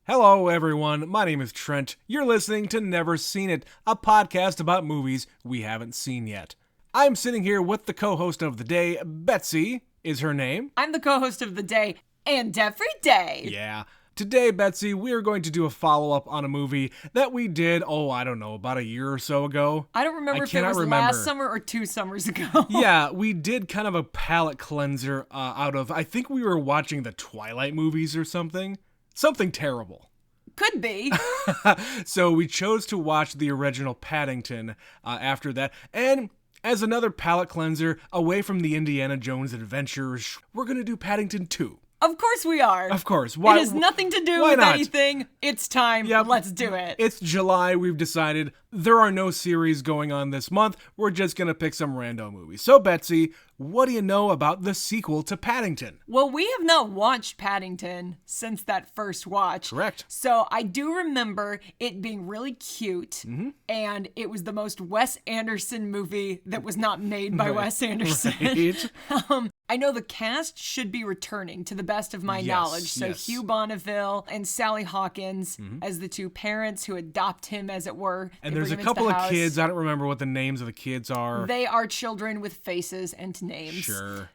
Hello, everyone. My name is Trent. You're listening to Never Seen It, a podcast about movies we haven't seen yet. I'm sitting here with the co-host of the day, Betsy is her name. I'm the co-host of the day, and every day. Yeah. Today, Betsy, we are going to do a follow-up on a movie that we did, about a year or so ago. I don't remember if it was last summer or 2 summers ago. Yeah, we did kind of a palate cleanser out of, I think we were watching the Twilight movies or something. Something terrible. Could be. So we chose to watch the original Paddington after that. And as another palate cleanser, away from the Indiana Jones adventures, we're going to do Paddington 2. Of course we are. Of course. It has nothing to do with anything. It's time. Yep. Let's do it. It's July. We've decided there are no series going on this month. We're just going to pick some random movies. So, Betsy, what do you know about the sequel to Paddington? Well, we have not watched Paddington since that first watch. Correct. So I do remember it being really cute, and it was the most Wes Anderson movie that was not made by Wes Anderson. Right. I know the cast should be returning to the best of my knowledge. So Hugh Bonneville and Sally Hawkins as the two parents who adopt him, as it were. And there's a couple of kids. I don't remember what the names of the kids are. They are children with faces and names. Sure.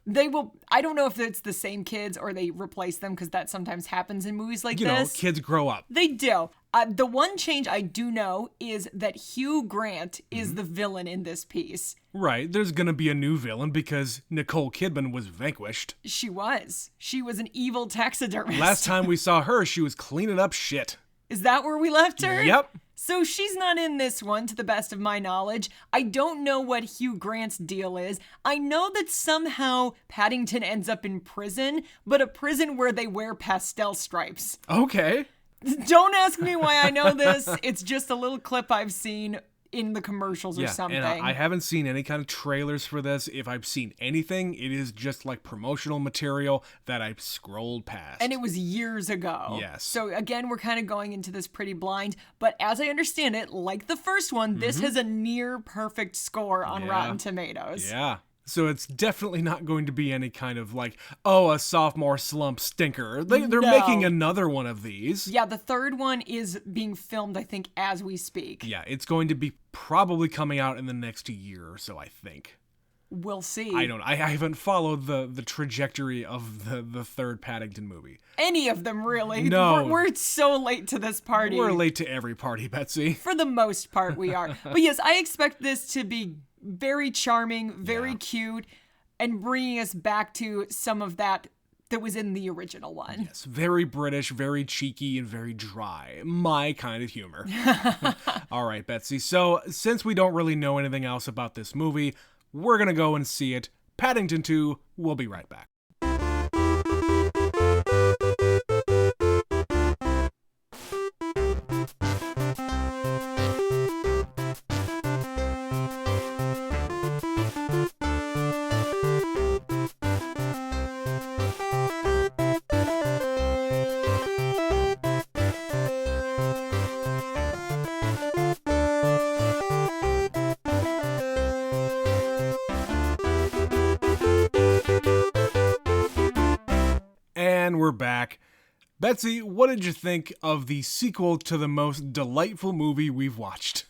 I don't know if it's the same kids or they replace them, because that sometimes happens in movies like this. You know, kids grow up. They do. The one change I do know is that Hugh Grant is the villain in this piece. Right. There's going to be a new villain because Nicole Kidman was vanquished. She was. She was an evil taxidermist. Last time we saw her, she was cleaning up shit. Is that where we left her? Yep. So she's not in this one, to the best of my knowledge. I don't know what Hugh Grant's deal is. I know that somehow Paddington ends up in prison, but a prison where they wear pastel stripes. Okay. Don't ask me why I know this. It's just a little clip I've seen in the commercials or something. And I haven't seen any kind of trailers for this. If I've seen anything, it is just like promotional material that I've scrolled past. And it was years ago. Yes. So again, we're kind of going into this pretty blind, but as I understand it, like the first one, this has a near perfect score on Rotten Tomatoes. Yeah. So it's definitely not going to be any kind of like, a sophomore slump stinker. They're making another one of these. Yeah, the third one is being filmed, I think, as we speak. Yeah, it's going to be probably coming out in the next year or so, I think. We'll see. I haven't followed the trajectory of the third Paddington movie. Any of them, really. No. We're so late to this party. We're late to every party, Betsy. For the most part, we are. But yes, I expect this to be very charming, very cute, and bringing us back to some of that was in the original one. Yes, very British, very cheeky, and very dry. My kind of humor. All right, Betsy. So, since we don't really know anything else about this movie, we're going to go and see it. Paddington 2, we'll be right back. And we're back. Betsy, what did you think of the sequel to the most delightful movie we've watched?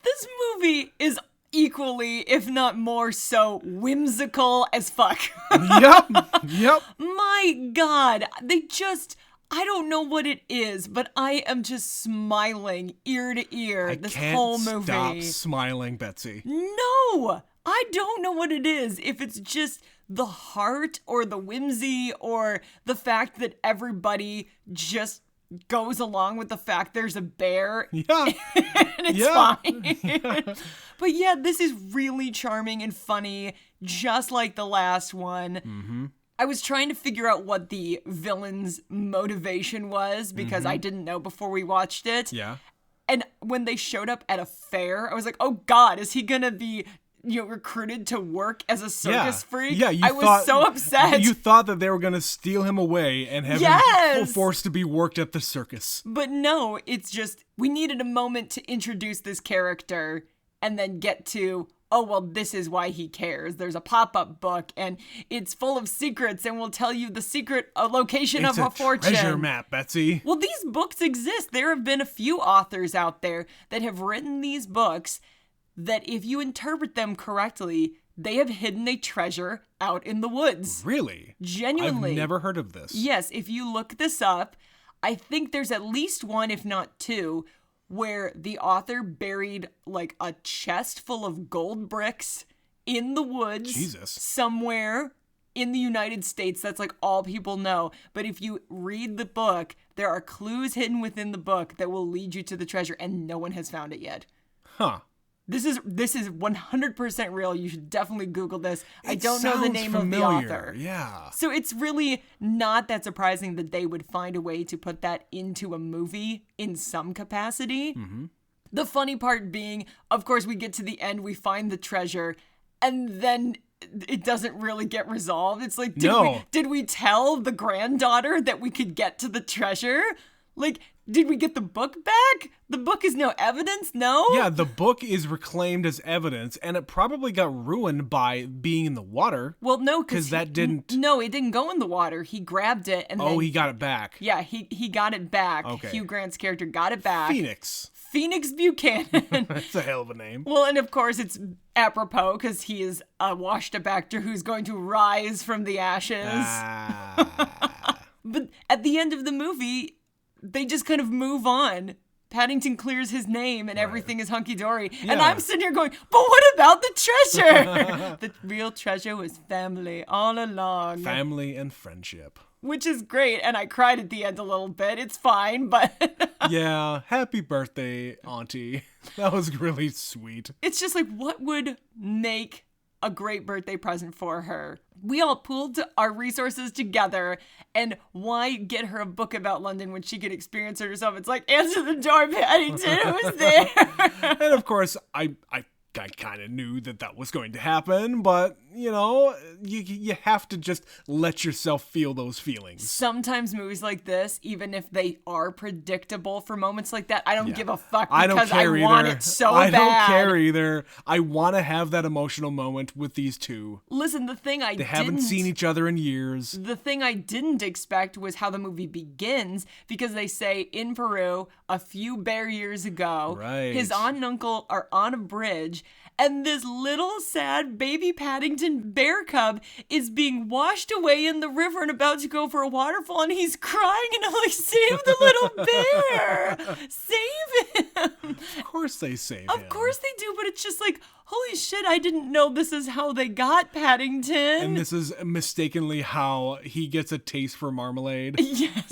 This movie is equally, if not more so, whimsical as fuck. Yep. My God, I don't know what it is, but I am just smiling ear to ear this whole movie. I can't stop smiling, Betsy. No, I don't know what it is. If it's just the heart or the whimsy or the fact that everybody just goes along with the fact there's a bear. Yeah. And it's fine. But yeah, this is really charming and funny, just like the last one. I was trying to figure out what the villain's motivation was because I didn't know before we watched it. Yeah. And when they showed up at a fair, I was like, oh God, is he gonna be recruited to work as a circus freak? Yeah, I was so upset. You thought that they were going to steal him away and have him forced to be worked at the circus. But no, it's just, we needed a moment to introduce this character and then get to, oh, well, this is why he cares. There's a pop-up book, and it's full of secrets, and will tell you the secret location of a fortune. It's a treasure map, Betsy. Well, these books exist. There have been a few authors out there that have written these books that if you interpret them correctly, they have hidden a treasure out in the woods. Really? Genuinely. I've never heard of this. Yes, if you look this up, I think there's at least one, if not two, where the author buried like a chest full of gold bricks in the woods. Jesus. Somewhere in the United States. That's like all people know. But if you read the book, there are clues hidden within the book that will lead you to the treasure, and no one has found it yet. Huh. This is 100% real. You should definitely Google this. I don't know the name familiar. of the author. Yeah. So it's really not that surprising that they would find a way to put that into a movie in some capacity. Mm-hmm. The funny part being, of course, we get to the end, we find the treasure, and then it doesn't really get resolved. It's like, did we tell the granddaughter that we could get to the treasure? Like, did we get the book back? The book is no evidence, no? Yeah, the book is reclaimed as evidence, and it probably got ruined by being in the water. Well, no, because that didn't... No, it didn't go in the water. He grabbed it and then... he got it back. Yeah, he got it back. Okay. Hugh Grant's character got it back. Phoenix Buchanan. That's a hell of a name. Well, and of course it's apropos because he is a washed-up actor who's going to rise from the ashes. But at the end of the movie, they just kind of move on. Paddington clears his name and everything is hunky-dory. Yeah. And I'm sitting here going, but what about the treasure? The real treasure was family all along. Family and friendship. Which is great, and I cried at the end a little bit. It's fine, but... Yeah, happy birthday, Auntie. That was really sweet. It's just like, what would make a great birthday present for her? We all pooled our resources together, and why get her a book about London when she could experience it herself? It's like, answer the door, Paddington, who's there? And of course, I kind of knew that was going to happen, but, you know, you have to just let yourself feel those feelings. Sometimes movies like this, even if they are predictable for moments like that, I don't give a fuck because I want it so bad. I don't care either. I want to have that emotional moment with these two. Listen, They haven't seen each other in years. The thing I didn't expect was how the movie begins, because they say in Peru, a few bare years ago, his aunt and uncle are on a bridge, and this little sad baby Paddington bear cub is being washed away in the river and about to go for a waterfall, and he's crying, and I'm like, save the little bear! Save him! Of course they save him. Of course they do, but it's just like, holy shit, I didn't know this is how they got Paddington. And this is mistakenly how he gets a taste for marmalade. Yes.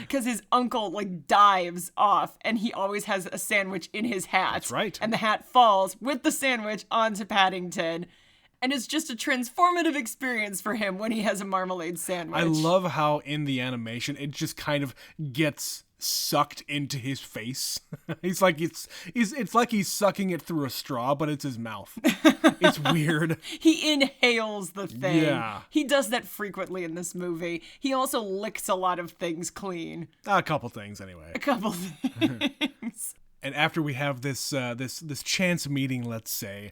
Because his uncle, like, dives off, and he always has a sandwich in his hat. That's right. And the hat falls with the sandwich onto Paddington. And it's just a transformative experience for him when he has a marmalade sandwich. I love how in the animation, it just kind of gets sucked into his face. It's like he's sucking it through a straw, but it's his mouth. It's weird. He inhales the thing. Yeah. He does that frequently in this movie. He also licks a lot of things clean. A couple things anyway. A couple things. And after we have this chance meeting, let's say,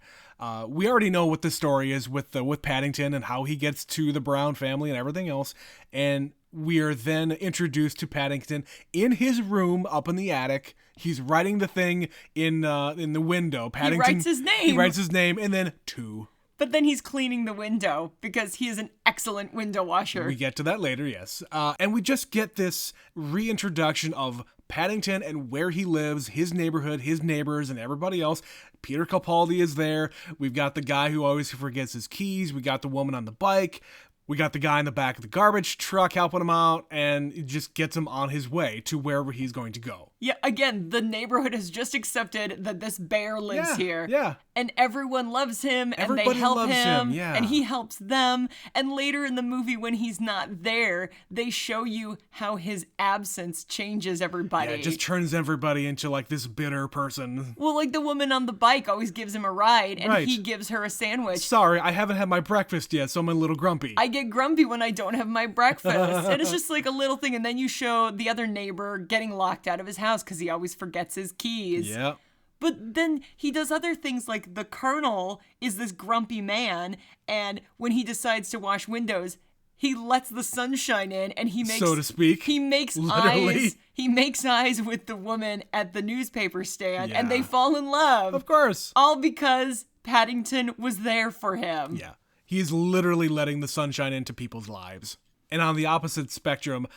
we already know what the story is with Paddington and how he gets to the Brown family and everything else. And we are then introduced to Paddington in his room up in the attic. He's writing the thing in the window. Paddington, He writes his name and then 2. But then he's cleaning the window because he is an excellent window washer. We get to that later, yes. And we just get this reintroduction of Paddington and where he lives, his neighborhood, his neighbors, and everybody else. Peter Capaldi is there. We've got the guy who always forgets his keys. We got the woman on the bike. We got the guy in the back of the garbage truck helping him out, and it just gets him on his way to wherever he's going to go. Yeah, again, the neighborhood has just accepted that this bear lives here. Yeah. And everyone loves him, Everybody and they help loves him, yeah. and he helps them. And later in the movie, when he's not there, they show you how his absence changes everybody. Yeah, it just turns everybody into like this bitter person. Well, like the woman on the bike always gives him a ride, and he gives her a sandwich. Sorry, I haven't had my breakfast yet, so I'm a little grumpy. I get grumpy when I don't have my breakfast. And it's just like a little thing. And then you show the other neighbor getting locked out of his house because he always forgets his keys. Yeah. But then he does other things like the Colonel is this grumpy man, and when he decides to wash windows, he lets the sunshine in, and he makes, so to speak, he makes literally. eyes. He makes eyes with the woman at the newspaper stand, and they fall in love. Of course. All because Paddington was there for him. Yeah. He's literally letting the sunshine into people's lives. And on the opposite spectrum,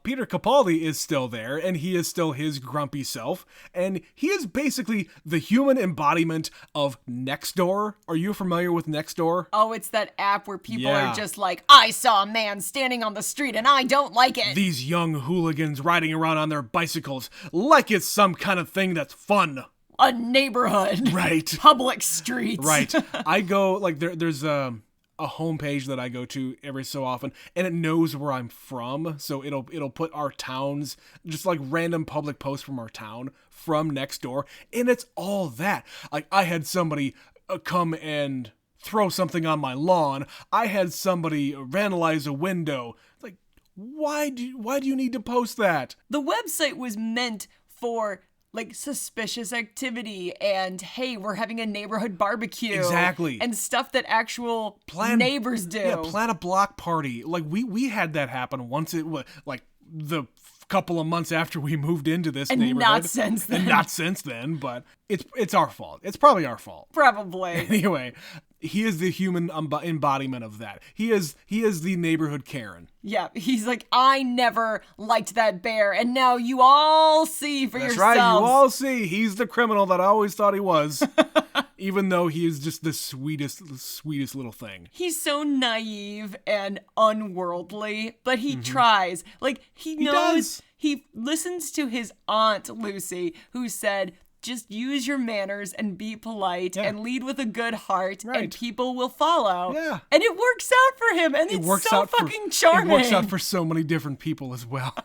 Peter Capaldi is still there, and he is still his grumpy self, and he is basically the human embodiment of Nextdoor. Are you familiar with Nextdoor? Oh, it's that app where people are just like, I saw a man standing on the street and I don't like it. These young hooligans riding around on their bicycles like it's some kind of thing that's fun. A neighborhood. Right. Public streets. Right. I go, like, there's a homepage that I go to every so often, and it knows where I'm from, so it'll put our towns, just like random public posts from our town from Nextdoor, and it's all that. Like, I had somebody come and throw something on my lawn. I had somebody vandalize a window. Like, why do you need to post that? The website was meant for like suspicious activity and hey, we're having a neighborhood barbecue. Exactly. And stuff that actual neighbors do. Yeah, plan a block party. Like we had that happen once. It was like the couple of months after we moved into this neighborhood. Not since then. And not since then, but it's our fault. It's probably our fault. Probably. Anyway, he is the human embodiment of that. He is the neighborhood Karen. Yeah, he's like, I never liked that bear, and now you all see for yourselves. That's right, you all see. He's the criminal that I always thought he was. Even though he is just the sweetest little thing. He's so naive and unworldly, but he tries. Like, he knows. He listens to his aunt, Lucy, who said, just use your manners and be polite and lead with a good heart and people will follow. Yeah. And it works out for him. And it's so fucking charming. It works out for so many different people as well.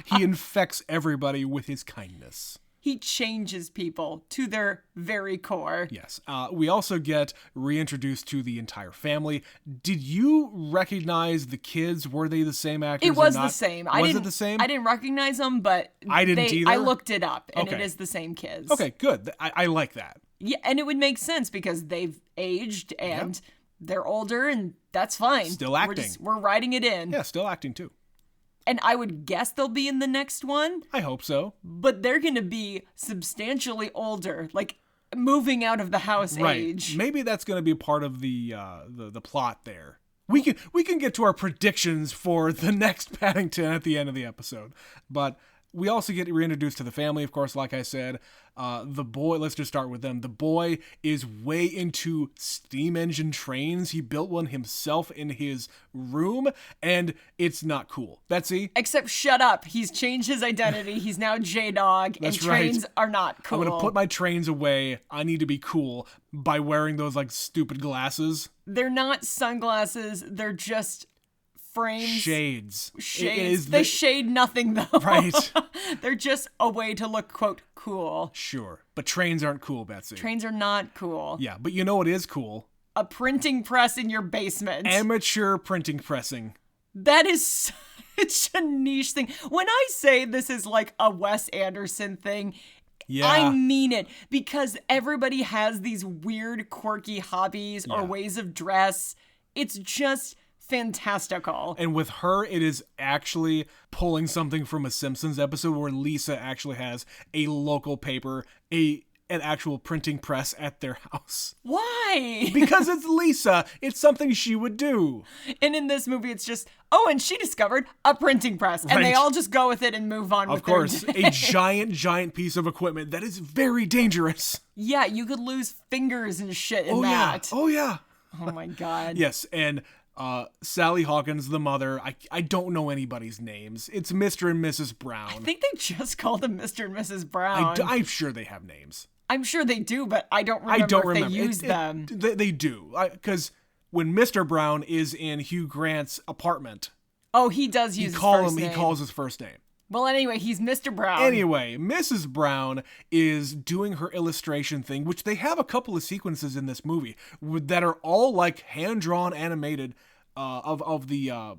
He infects everybody with his kindness. He changes people to their very core. Yes. We also get reintroduced to the entire family. Did you recognize the kids? Were they the same actors? It was or not? the same. Was it the same? I didn't recognize them, but I didn't either. I looked it up, and it is the same kids. Okay, good. I like that. Yeah, and it would make sense because they've aged and they're older, and that's fine. Still acting. We're writing it in. Yeah, still acting too. And I would guess they'll be in the next one. I hope so. But they're going to be substantially older, like moving out of the house age. Maybe that's going to be part of the plot there. We can get to our predictions for the next Paddington at the end of the episode. But we also get reintroduced to the family, of course, like I said. The boy, let's just start with them. The boy is way into steam engine trains. He built one himself in his room, and it's not cool. Betsy? Except shut up. He's changed his identity. He's now J-Dog, and trains are not cool. I'm going to put my trains away. I need to be cool by wearing those, like, stupid glasses. They're not sunglasses. They're just frames. Shades. They shade nothing, though. Right. They're just a way to look, quote, cool. Sure. But trains aren't cool, Betsy. Trains are not cool. Yeah, but you know what is cool? A printing press in your basement. Amateur printing pressing. That is such a niche thing. When I say this is like a Wes Anderson thing, I mean it, because everybody has these weird, quirky hobbies or ways of dress. It's just fantastical. And with her, it is actually pulling something from a Simpsons episode where Lisa actually has a local paper, an actual printing press at their house. Why? Because it's Lisa. It's something she would do. And in this movie, it's just, and she discovered a printing press. And they all just go with it and move on with their day. Of course, a giant piece of equipment that is very dangerous. Yeah, you could lose fingers and shit in that. Oh, yeah. Oh, my God. Yes, and Sally Hawkins, the mother, I don't know anybody's names. It's Mr. and Mrs. Brown. I think they just called them Mr. and Mrs. Brown. I'm sure they have names. I'm sure they do, but I don't remember if they use them. They do. Because when Mr. Brown is in Hugh Grant's apartment... Oh, he does use his first name. He calls his first name. Well, anyway, he's Mr. Brown. Anyway, Mrs. Brown is doing her illustration thing, which they have a couple of sequences in this movie that are all like hand-drawn animated of the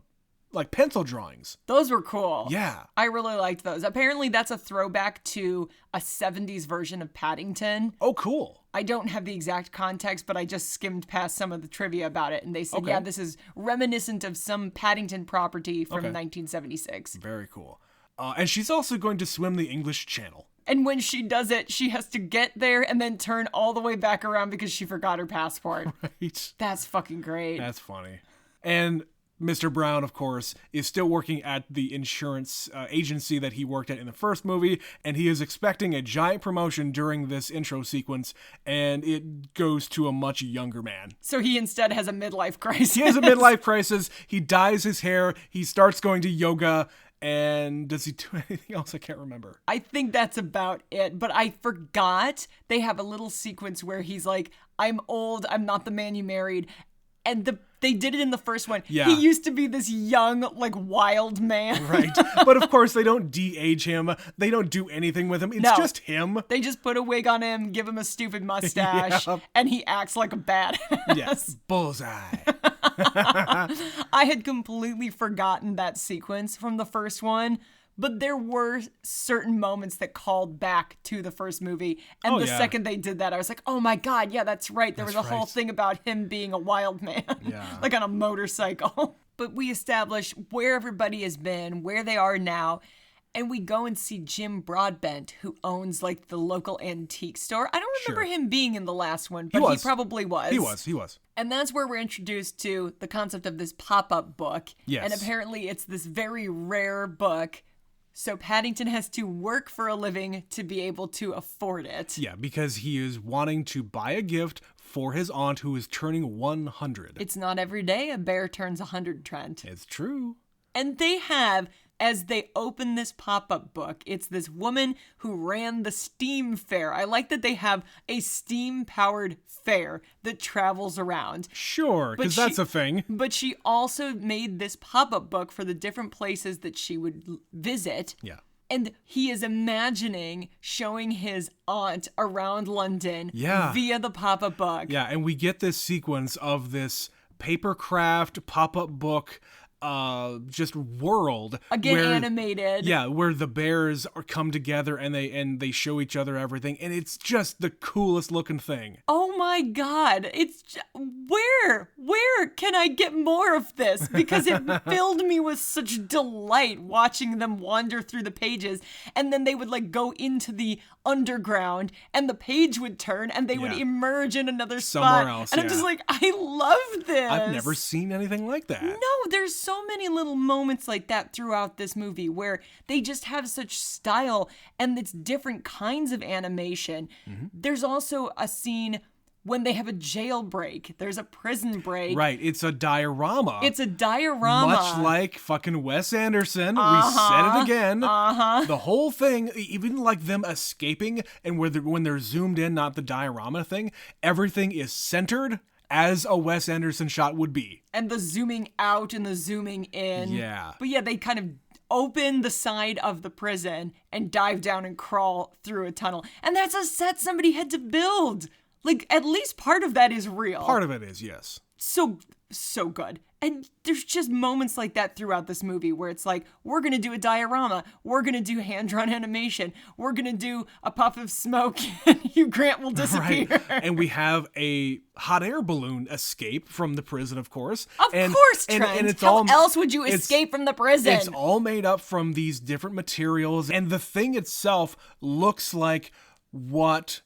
like pencil drawings. Those were cool. Yeah. I really liked those. Apparently that's a throwback to a 70s version of Paddington. Oh, cool. I don't have the exact context, but I just skimmed past some of the trivia about it, and they said, yeah, this is reminiscent of some Paddington property from 1976. Very cool. And she's also going to swim the English Channel. And when she does it, she has to get there and then turn all the way back around because she forgot her passport. Right. That's fucking great. That's funny. And Mr. Brown, of course, is still working at the insurance agency that he worked at in the first movie, and he is expecting a giant promotion during this intro sequence, and it goes to a much younger man. So he instead has a midlife crisis. He has a midlife crisis. He dyes his hair. He starts going to yoga. And does he do anything else? I can't remember. I think that's about it. But I forgot they have a little sequence where he's like, I'm old. I'm not the man you married. And they did it in the first one. Yeah. He used to be this young, like, wild man. Right. But of course, they don't de-age him. They don't do anything with him. It's just him. They just put a wig on him, give him a stupid mustache, and he acts like a badass. Yes. Bullseye. I had completely forgotten that sequence from the first one, but there were certain moments that called back to the first movie. And second they did that, I was like, oh my God, yeah, that's right. There was a whole thing about him being a wild man, like on a motorcycle. But we establish where everybody has been, where they are now. And we go and see Jim Broadbent, who owns like the local antique store. I don't remember him being in the last one, but he probably was. He was. And that's where we're introduced to the concept of this pop-up book. Yes. And apparently it's this very rare book. So Paddington has to work for a living to be able to afford it. Yeah, because he is wanting to buy a gift for his aunt who is turning 100. It's not every day a bear turns 100, Trent. It's true. And they have, as they open this pop-up book, it's this woman who ran the steam fair. I like that they have a steam-powered fair that travels around. Sure, because that's a thing. But she also made this pop-up book for the different places that she would visit. Yeah. And he is imagining showing his aunt around London via the pop-up book. Yeah, and we get this sequence of this papercraft pop-up book just world again where, animated, where the bears come together and they show each other everything, and it's just the coolest looking thing. Oh my God, it's where can I get more of this? Because it filled me with such delight watching them wander through the pages, and then they would like go into the underground and the page would turn and they would emerge in another somewhere spot else, and I'm just like, I love this. I've never seen anything like that. No, there's so many little moments like that throughout this movie where they just have such style and it's different kinds of animation. There's also a scene when they have a jailbreak. There's a prison break. Right, it's a diorama. It's a diorama. Much like fucking Wes Anderson. We said it again. The whole thing, even like them escaping and when they're zoomed in, not the diorama thing, everything is centered as a Wes Anderson shot would be. And the zooming out and the zooming in. Yeah. But yeah, they kind of open the side of the prison and dive down and crawl through a tunnel. And that's a set somebody had to build. Like, at least part of that is real. Part of it is, yes. So good. And there's just moments like that throughout this movie where it's like, we're going to do a diorama. We're going to do hand-drawn animation. We're going to do a puff of smoke and Hugh Grant will disappear. Right. And we have a hot air balloon escape from the prison, of course. Of course, Trent. And it's How else would you escape from the prison? It's all made up from these different materials. And the thing itself looks like what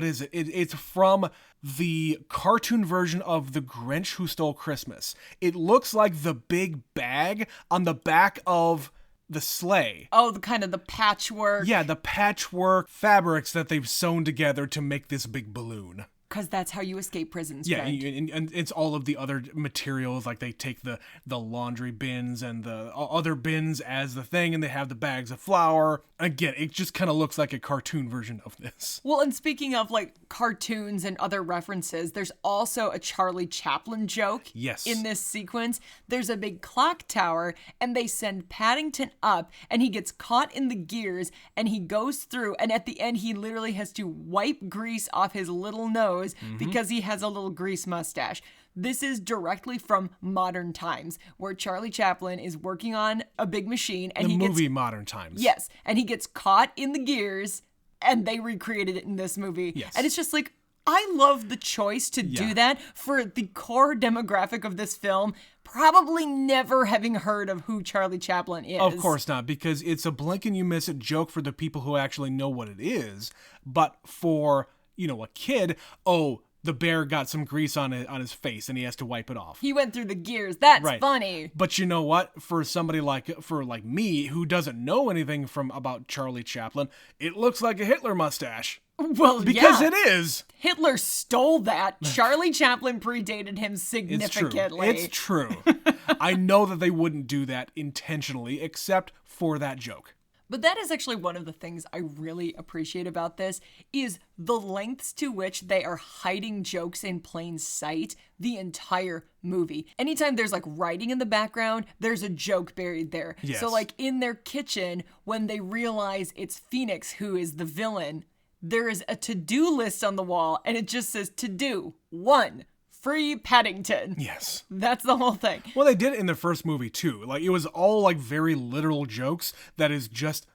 is it? It's from the cartoon version of The Grinch Who Stole Christmas. It looks like the big bag on the back of the sleigh. Oh, the kind of the patchwork. Yeah, the patchwork fabrics that they've sewn together to make this big balloon. Because that's how you escape prisons, yeah, and it's all of the other materials, like they take the laundry bins and the other bins as the thing, and they have the bags of flour. Again, it just kind of looks like a cartoon version of this. Well, and speaking of like cartoons and other references, there's also a Charlie Chaplin joke in this sequence. There's a big clock tower, and they send Paddington up, and he gets caught in the gears, and he goes through, and at the end, he literally has to wipe grease off his little nose nose because he has a little grease mustache. This is directly from Modern Times, where Charlie Chaplin is working on a big machine. And Modern Times. Yes, and he gets caught in the gears, and they recreated it in this movie. Yes. And it's just like, I love the choice to do that for the core demographic of this film, probably never having heard of who Charlie Chaplin is. Of course not, because it's a blink and you miss it joke for the people who actually know what it is. But for, a kid, the bear got some grease on his face and he has to wipe it off. He went through the gears. That's funny. But you know what? For somebody like me who doesn't know anything about Charlie Chaplin, it looks like a Hitler mustache. Well, because it is. Hitler stole that. Charlie Chaplin predated him significantly. It's true. I know that they wouldn't do that intentionally, except for that joke. But that is actually one of the things I really appreciate about this is the lengths to which they are hiding jokes in plain sight the entire movie. Anytime there's like writing in the background, there's a joke buried there. Yes. So like in their kitchen, when they realize it's Phoenix who is the villain, there is a to-do list on the wall and it just says to do 1. Free Paddington. Yes. That's the whole thing. Well, they did it in the first movie, too. Like, it was all, like, very literal jokes that is just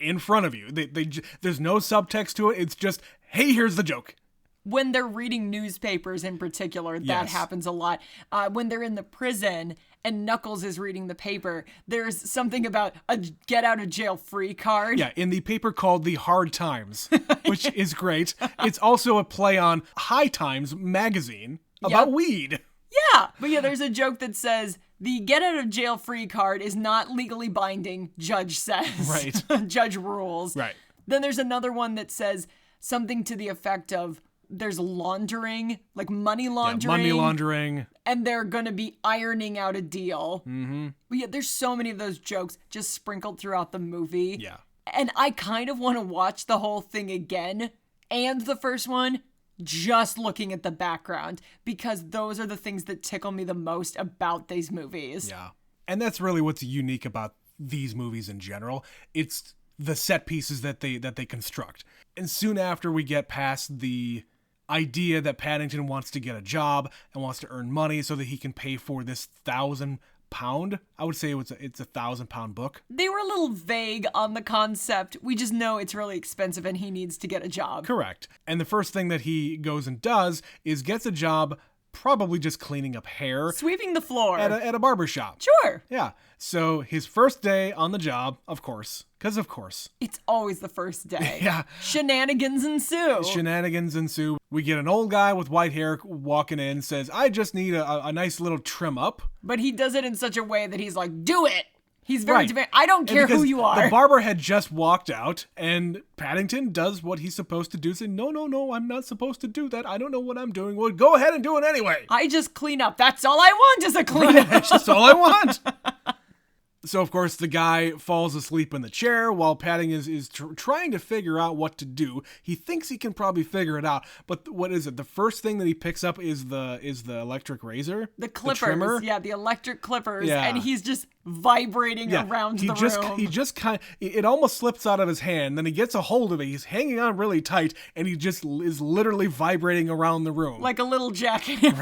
in front of you. There's no subtext to it. It's just, hey, here's the joke. When they're reading newspapers in particular, that happens a lot. When they're in the prison and Knuckles is reading the paper, there's something about a get-out-of-jail-free card. Yeah, in the paper called The Hard Times, which is great. It's also a play on High Times magazine. About weed. Yeah. But yeah, there's a joke that says, the get-out-of-jail-free card is not legally binding, judge says. Right. Judge rules. Right. Then there's another one that says something to the effect of, there's laundering, like money laundering. Yeah, money laundering. And they're going to be ironing out a deal. Mm-hmm. But yeah, there's so many of those jokes just sprinkled throughout the movie. Yeah. And I kind of want to watch the whole thing again, and the first one, just looking at the background, because those are the things that tickle me the most about these movies. Yeah. And that's really what's unique about these movies in general. It's the set pieces that they construct. And soon after we get past the idea that Paddington wants to get a job and wants to earn money so that he can pay for this £1,000, I would say it's a £1,000 book. They were a little vague on the concept. We just know it's really expensive and he needs to get a job. Correct. And the first thing that he goes and does is gets a job probably just cleaning up hair. Sweeping the floor. At a barber shop. Sure. Yeah. So his first day on the job, of course, because of course. It's always the first day. Yeah. Shenanigans ensue. We get an old guy with white hair walking in, says, I just need a nice little trim up. But he does it in such a way that he's like, do it. He's very demanding. I don't care who you are. The barber had just walked out, and Paddington does what he's supposed to do. Say, no, I'm not supposed to do that. I don't know what I'm doing. Well, go ahead and do it anyway. I just clean up. That's all I want is a cleanup. That's just all I want. So, of course, the guy falls asleep in the chair while Paddington is trying to figure out what to do. He thinks he can probably figure it out, but what is it? The first thing that he picks up is the electric razor? The clippers. The trimmer? Yeah, the electric clippers. Yeah. And he's just vibrating around the room. He just kind of, it almost slips out of his hand. Then he gets a hold of it. He's hanging on really tight, and he just is literally vibrating around the room. Like a little jackhammer.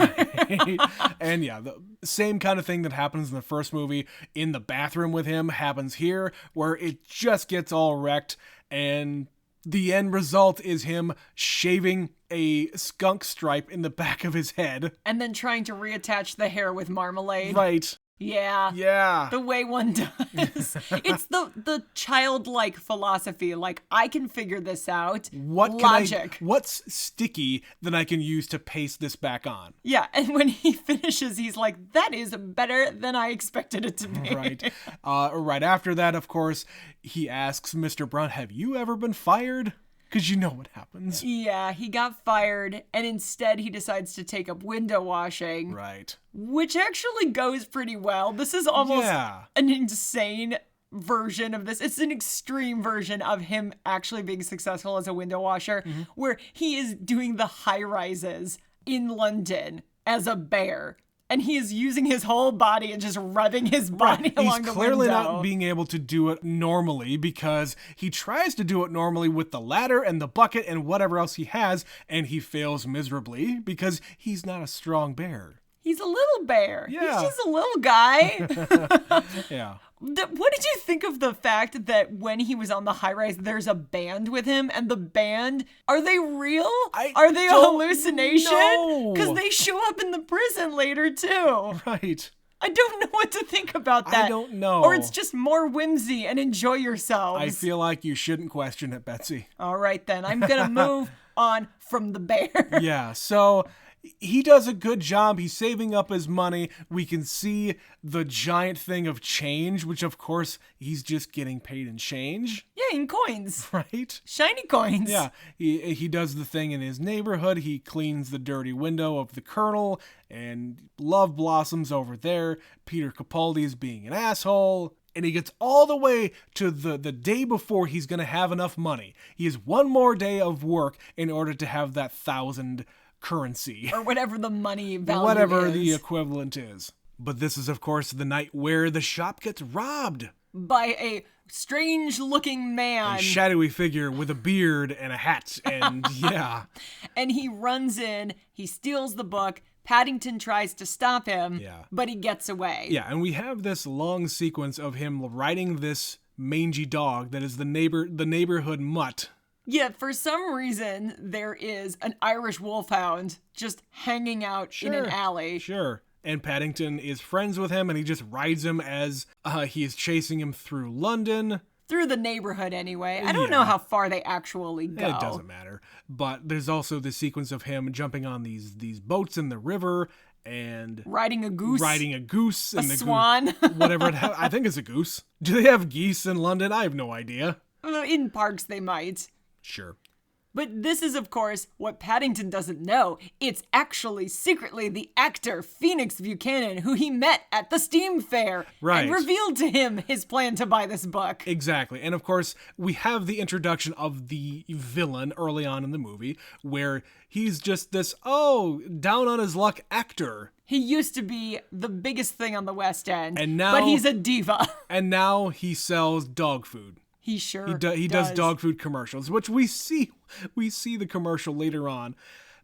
Right. And yeah, the same kind of thing that happens in the first movie in the bathroom with him happens here, where it just gets all wrecked, and the end result is him shaving a skunk stripe in the back of his head. And then trying to reattach the hair with marmalade. Right. Yeah. The way one does. It's the childlike philosophy. Like, I can figure this out. What's sticky that I can use to paste this back on? Yeah, and when he finishes, he's like, that is better than I expected it to be. Right. Right after that, of course, he asks Mr. Brunt, have you ever been fired? Because you know what happens. Yeah, he got fired, and instead he decides to take up window washing. Right. Which actually goes pretty well. This is almost an insane version of this. It's an extreme version of him actually being successful as a window washer, where he is doing the high rises in London as a bear. and he is using his whole body and just rubbing his body along the He's clearly window. not being able to do it normally because he tries to do it normally with the ladder and the bucket and whatever else he has, and he fails miserably because he's not a strong bear. He's a little bear. Yeah. He's just a little guy. Yeah. What did you think of the fact that when he was on the high rise, there's a band with him, and the band, are they real? Are they a hallucination? Because they show up in the prison later too. Right. I don't know what to think about that. I don't know. Or it's just more whimsy and enjoy yourselves. I feel like you shouldn't question it, Betsy. All right, then. I'm going to move on from the bear. Yeah, so he does a good job. He's saving up his money. We can see the giant thing of change, which of course he's just getting paid in change. Yeah, in coins. Right? Shiny coins. Yeah, he does the thing in his neighborhood. He cleans the dirty window of the Colonel, and love blossoms over there. Peter Capaldi is being an asshole. And he gets all the way to the day before he's going to have enough money. He has one more day of work in order to have that 1,000 currency. Or whatever the money value Whatever is. the equivalent is. But this is, of course, the night where the shop gets robbed. By a strange-looking man. A shadowy figure with a beard and a hat, and yeah. And he runs in, he steals the book, Paddington tries to stop him, but he gets away. Yeah, and we have this long sequence of him riding this mangy dog that is the neighborhood mutt. Yeah, for some reason, there is an Irish wolfhound just hanging out in an alley. Sure. And Paddington is friends with him, and he just rides him as he is chasing him through London. Through the neighborhood, anyway. I don't know how far they actually go. It doesn't matter. But there's also the sequence of him jumping on these boats in the river and... Riding a goose. And a swan. Whatever I think it's a goose. Do they have geese in London? I have no idea. In parks, they might. Sure. But this is, of course, what Paddington doesn't know. It's actually secretly the actor Phoenix Buchanan, who he met at the Steam Fair. Right. And revealed to him his plan to buy this book. Exactly. And of course, we have the introduction of the villain early on in the movie, where he's just this, down on his luck actor. He used to be the biggest thing on the West End, but he's a diva. And now he sells dog food. He sure He does dog food commercials, which we see the commercial later on.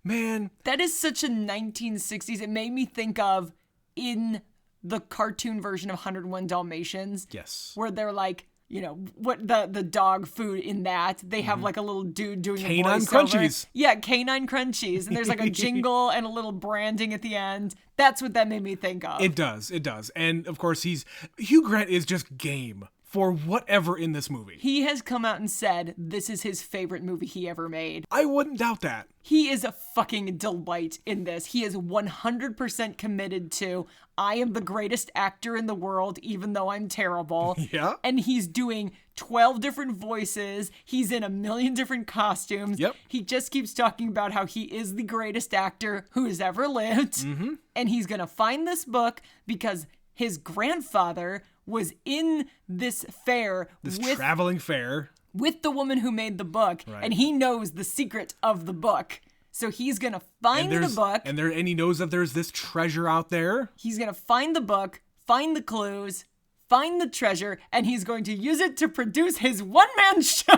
Man, that is such a 1960s. It made me think of in the cartoon version of 101 Dalmatians. Yes. Where they're like, you know, what the dog food in that, they have like a little dude doing Canine a voiceover. Crunchies. Yeah, Canine Crunchies. And there's like a jingle and a little branding at the end. That's what that made me think of. It does. And of course, Hugh Grant is just game for whatever in this movie. He has come out and said this is his favorite movie he ever made. I wouldn't doubt that. He is a fucking delight in this. He is 100% committed to, I am the greatest actor in the world, even though I'm terrible. Yeah. And he's doing 12 different voices. He's in a million different costumes. Yep. He just keeps talking about how he is the greatest actor who has ever lived. Mm-hmm. And he's going to find this book because his grandfather was in this fair. This traveling fair. With the woman who made the book, right. And he knows the secret of the book. So he's going to find the book. And he knows that there's this treasure out there. He's going to find the book, find the clues, find the treasure, and he's going to use it to produce his one-man show.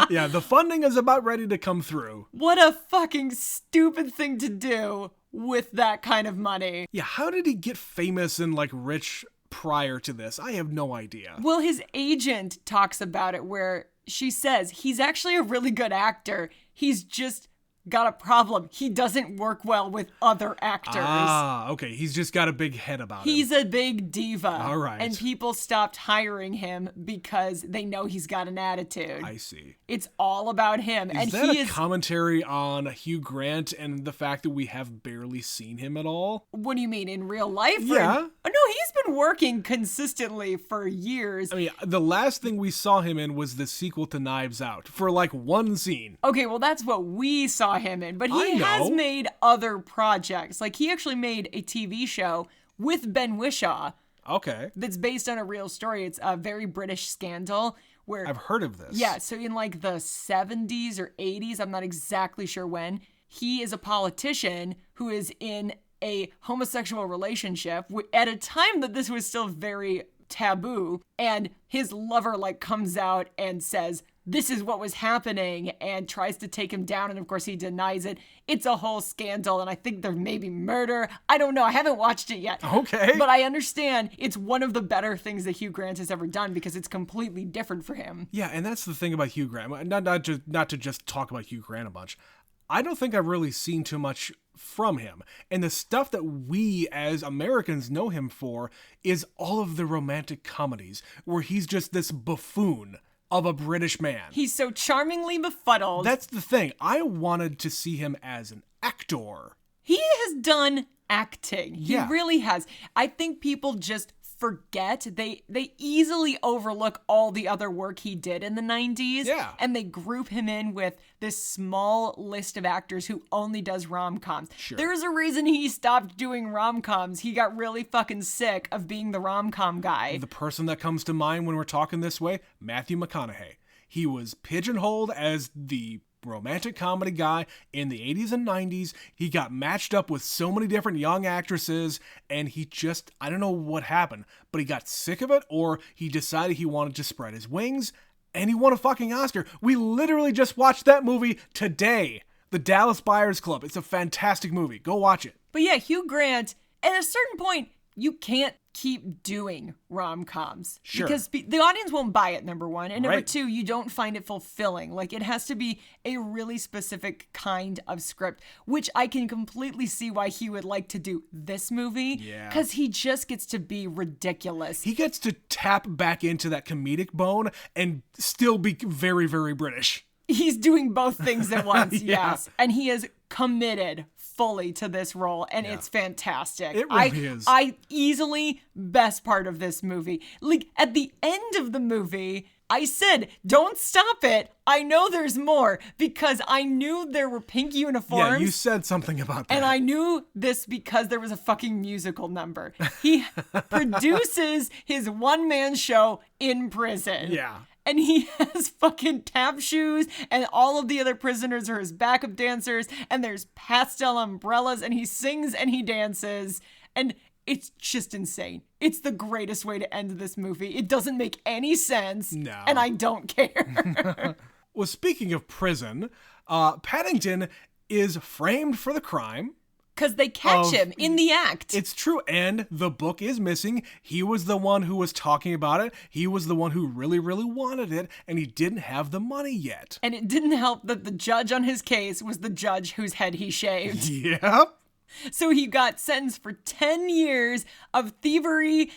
Yeah, the funding is about ready to come through. What a fucking stupid thing to do with that kind of money. Yeah, how did he get famous and rich prior to this? I have no idea. Well, his agent talks about it where she says he's actually a really good actor. He's just got a problem. He doesn't work well with other actors. Ah, okay. He's just got a big head about him. He's a big diva. All right. And people stopped hiring him because they know he's got an attitude. I see. It's all about him. Is that a commentary on Hugh Grant and the fact that we have barely seen him at all? What do you mean, in real life? Yeah. Oh, no, he's been working consistently for years. I mean, the last thing we saw him in was the sequel to Knives Out for one scene. Okay, well, that's what we saw him in. But he has made other projects. He actually made a TV show with Ben Whishaw. Okay. That's based on a real story. It's a very British scandal where... I've heard of this. Yeah, so in the 70s or 80s, I'm not exactly sure when, he is a politician who is in a homosexual relationship at a time that this was still very taboo, and his lover like comes out and says, this is what was happening, and tries to take him down, and of course he denies it. It's a whole scandal, and I think there may be murder. I don't know. I haven't watched it yet. Okay. But I understand it's one of the better things that Hugh Grant has ever done because it's completely different for him. Yeah, and that's the thing about Hugh Grant. Not to just talk about Hugh Grant a bunch. I don't think I've really seen too much from him. And the stuff that we as Americans know him for is all of the romantic comedies where he's just this buffoon of a British man. He's so charmingly befuddled. That's the thing. I wanted to see him as an actor. He has done acting. Yeah. He really has. I think people just forget. They easily overlook all the other work he did in the 90s. Yeah. And they group him in with this small list of actors who only does rom-coms. Sure. There's a reason he stopped doing rom-coms. He got really fucking sick of being the rom-com guy. The person that comes to mind when we're talking this way, Matthew McConaughey. He was pigeonholed as the romantic comedy guy in the 80s and 90s. He got matched up with so many different young actresses, and he just, I don't know what happened, but he got sick of it, or he decided he wanted to spread his wings, and he won a fucking Oscar. We literally just watched that movie today, The Dallas Buyers Club. It's a fantastic movie. Go watch it. But yeah, Hugh Grant, at a certain point, you can't keep doing rom-coms. Sure. Because the audience won't buy it, number one. And number Right. two, you don't find it fulfilling. Like, it has to be a really specific kind of script, which I can completely see why he would like to do this movie. Yeah. Because he just gets to be ridiculous. He gets to tap back into that comedic bone and still be very, very British. He's doing both things at once, Yeah. yes. And he is committed fully to this role, and it's fantastic. It really is. I easily best part of this movie. Like, at the end of the movie, I said, don't stop it. I know there's more, because I knew there were pink uniforms. Yeah, you said something about that. And I knew this because there was a fucking musical number. He produces his one-man show in prison. Yeah. And he has fucking tap shoes, and all of the other prisoners are his backup dancers, and there's pastel umbrellas, and he sings and he dances, and it's just insane. It's the greatest way to end this movie. It doesn't make any sense, No. and I don't care. Well, speaking of prison, Paddington is framed for the crime. Because they catch him in the act. It's true, and the book is missing. He was the one who was talking about it. He was the one who really, really wanted it, and he didn't have the money yet. And it didn't help that the judge on his case was the judge whose head he shaved. Yep. So he got sentenced for 10 years of thievery.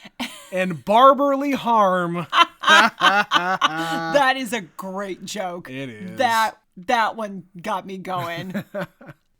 And barbarly harm. That is a great joke. It is. That one got me going.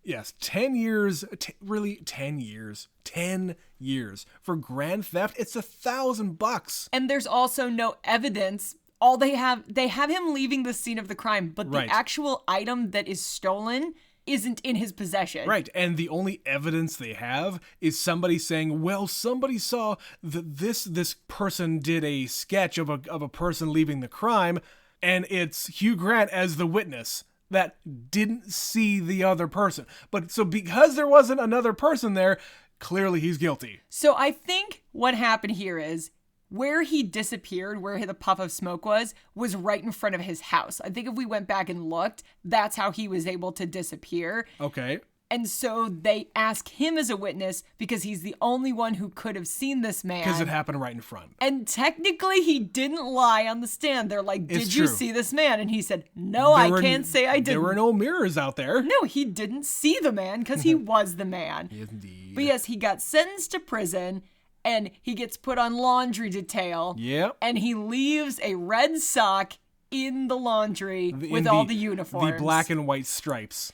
Yes, 10 years, really 10 years. 10 years. For grand theft, it's $1,000. And there's also no evidence. All they have him leaving the scene of the crime, but the Right. actual item that is stolen isn't in his possession. Right, and the only evidence they have is somebody saying, well, somebody saw that this person did a sketch of a person leaving the crime, and it's Hugh Grant as the witness that didn't see the other person. But so because there wasn't another person there, clearly he's guilty. So I think what happened here is where he disappeared, where the puff of smoke was right in front of his house. I think if we went back and looked, that's how he was able to disappear. Okay. And so they ask him as a witness because he's the only one who could have seen this man. Because it happened right in front. And technically, he didn't lie on the stand. They're like, did It's you true. see this man? And he said, no, I can't say I didn't. There were no mirrors out there. No, he didn't see the man because he was the man. Indeed. But yes, he got sentenced to prison, and he gets put on laundry detail. Yep. And he leaves a red sock in the laundry with all the uniforms. The black and white stripes.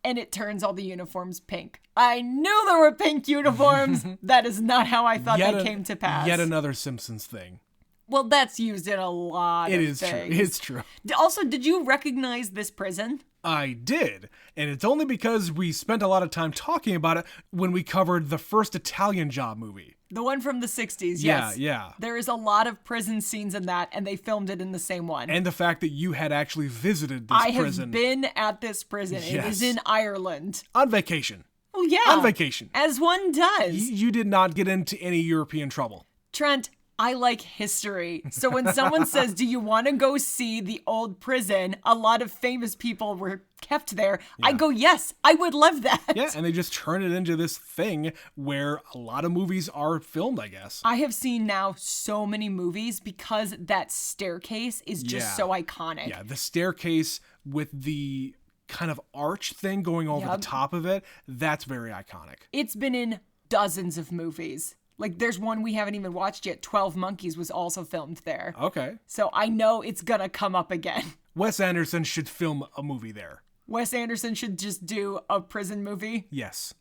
And it turns all the uniforms pink. I knew there were pink uniforms. That is not how I thought they came to pass. Yet another Simpsons thing. Well, that's used in a lot of things. It is true. It's true. Also, did you recognize this prison? I did. And it's only because we spent a lot of time talking about it when we covered the first Italian Job movie. The one from the 60s, Yeah, yes. yeah. There is a lot of prison scenes in that, and they filmed it in the same one. And the fact that you had actually visited this I prison. have been at this prison. It is Yes. in Ireland. On vacation. Oh, yeah. On vacation. As one does. You did not get into any European trouble. Trent, I like history. So when someone says, do you want to go see the old prison? A lot of famous people were kept there. I go, yes, I would love that. Yeah, and they just turn it into this thing where a lot of movies are filmed, I guess. I have seen now so many movies because that staircase is just so iconic. Yeah, the staircase with the kind of arch thing going over the top of it, that's very iconic. It's been in dozens of movies. Like, there's one we haven't even watched yet. 12 Monkeys was also filmed there. Okay. So I know it's gonna come up again. Wes Anderson should film a movie there. Wes Anderson should just do a prison movie. Yes.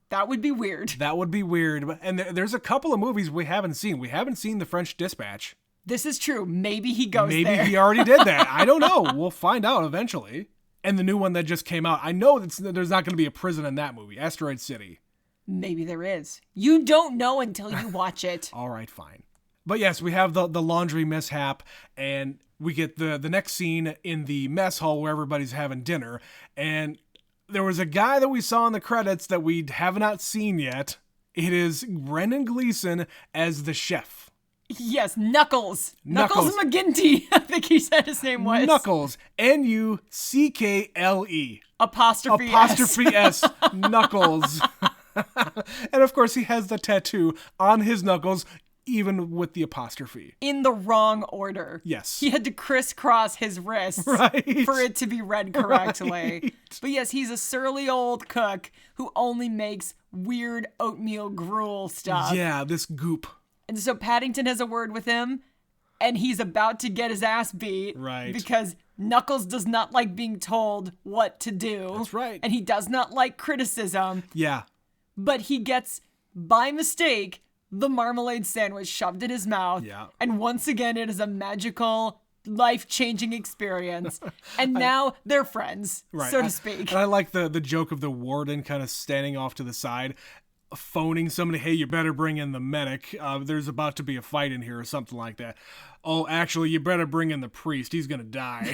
That would be weird. That would be weird. And there's a couple of movies we haven't seen. We haven't seen The French Dispatch. This is true. Maybe he goes there. Maybe he already did that. I don't know. We'll find out eventually. And the new one that just came out, I know there's not going to be a prison in that movie, Asteroid City. Maybe there is. You don't know until you watch it. All right, fine. But yes, we have the laundry mishap, and we get the next scene in the mess hall where everybody's having dinner. And there was a guy that we saw in the credits that we have not seen yet. It is Brendan Gleeson as the chef. Yes, Knuckles. Knuckles McGinty, I think he said his name was. Knuckles. N-U-C-K-L-E. Apostrophe S. Knuckles. And of course, he has the tattoo on his knuckles, even with the apostrophe. In the wrong order. Yes. He had to crisscross his wrists for it to be read correctly. Right. But yes, he's a surly old cook who only makes weird oatmeal gruel stuff. Yeah, this goop. And so Paddington has a word with him, and he's about to get his ass beat. Right. Because Knuckles does not like being told what to do. That's right. And he does not like criticism. Yeah. But he gets, by mistake, the marmalade sandwich shoved in his mouth. Yeah. And once again, it is a magical, life-changing experience. And now they're friends, so to speak. And I like the joke of the warden kind of standing off to the side, phoning somebody, hey, you better bring in the medic. There's about to be a fight in here or something like that. Oh, actually, you better bring in the priest. He's going to die.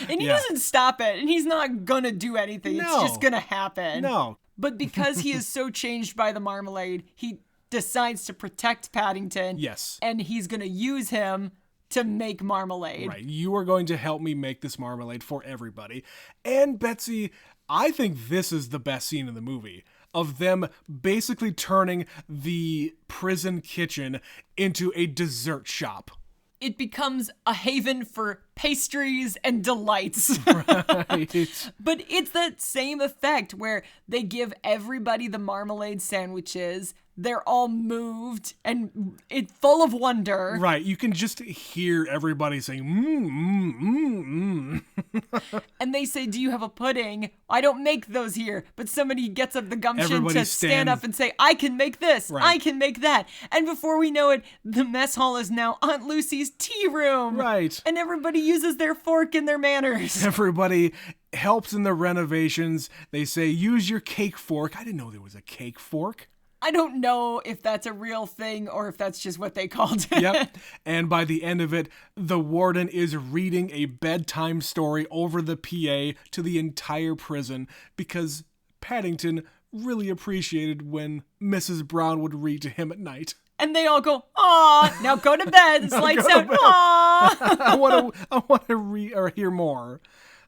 And he doesn't stop it. And he's not going to do anything. No. It's just going to happen. No. But because he is so changed by the marmalade, he decides to protect Paddington. Yes. And he's going to use him to make marmalade. Right. You are going to help me make this marmalade for everybody. And Betsy, I think this is the best scene in the movie. Of them basically turning the prison kitchen into a dessert shop. It becomes a haven for pastries and delights. Right. But it's that same effect where they give everybody the marmalade sandwiches. They're all moved and it's full of wonder. Right. You can just hear everybody saying, And they say, do you have a pudding? I don't make those here. But somebody gets up the gumption to stand up and say, I can make this. Right. I can make that. And before we know it, the mess hall is now Aunt Lucy's tea room. Right. And everybody uses their fork and their manners. Everybody helps in the renovations. They say, use your cake fork. I didn't know there was a cake fork. I don't know if that's a real thing or if that's just what they called it. Yep. And by the end of it, the warden is reading a bedtime story over the PA to the entire prison because Paddington really appreciated when Mrs. Brown would read to him at night. And they all go, aw, now go to bed. It's lights out, aw. I want to hear more.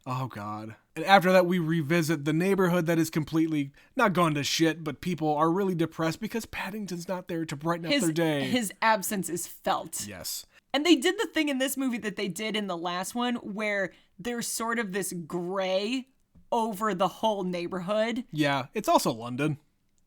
Oh, God. And after that, we revisit the neighborhood that is completely not gone to shit, but people are really depressed because Paddington's not there to brighten up their day. His absence is felt. Yes. And they did the thing in this movie that they did in the last one where there's sort of this gray over the whole neighborhood. Yeah, it's also London.